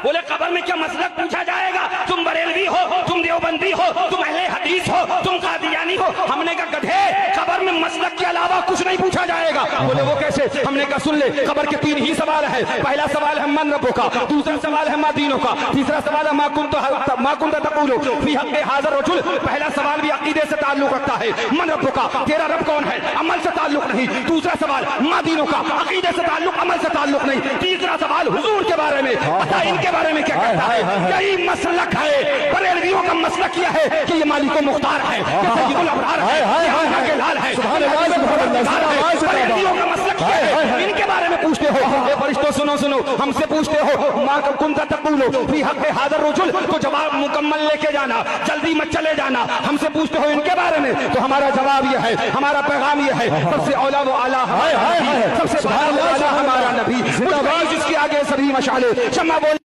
बोले कब्र में क्या मसलक पूछा जाएगा? तुम बरेलवी हो, तुम देवबंदी हो, तुम अहले हदीस हो, तुम कादियानी हो। हमने कहा गधे, कब्र में मसलक के अलावा कुछ नहीं पूछा जाएगा। बोले वो कैसे? हमने कहा सुन ले, कब्र के 3 ही सवाल है। पहला सवाल है मन रब्बो का, दूसरा सवाल है मा दीनों का, तीसरा सवाल है मा कुंत तक़ूलु फी हक़्क़ि हाज़ा रजुल। पहला सवाल भी अक़ीदे से ताल्लुक रखता है, मन रब्बो का, तेरा रब कौन है, अमल से ताल्लुक नहीं। दूसरा सवाल मा दीनों का, अक़ीदे से ताल्लुक, अमल से ताल्लुक नहीं। तीसरा सवाल हुजूर के बारे में, पता इनके बारे में क्या कहता है। यही मसलक है। बरेलवियों का मसलक यह है कि ये मालिको मुख्तार है, ये सय्यदुल अबरार है, ये आका के लाल है। बरेलवियों का मसलक यह है, इनके बारे में पूछते हो। ए फरिश्तों सुनो सुनो, हमसे पूछते हो मा कुंत तक़ूलु फी हक़्क़ि हाज़ा रजुल, तो जवाब मुकम्मल लेके जाना, जल्दी मत चले जाना। हमसे पूछते हो इनके बारे में, तो हमारा जवाब यह है, हमारा पैगाम यह है, सबसे औला वो आला है, सबसे आला हमारा नबी, जिसके आगे सभी मशाले शम्मा बोल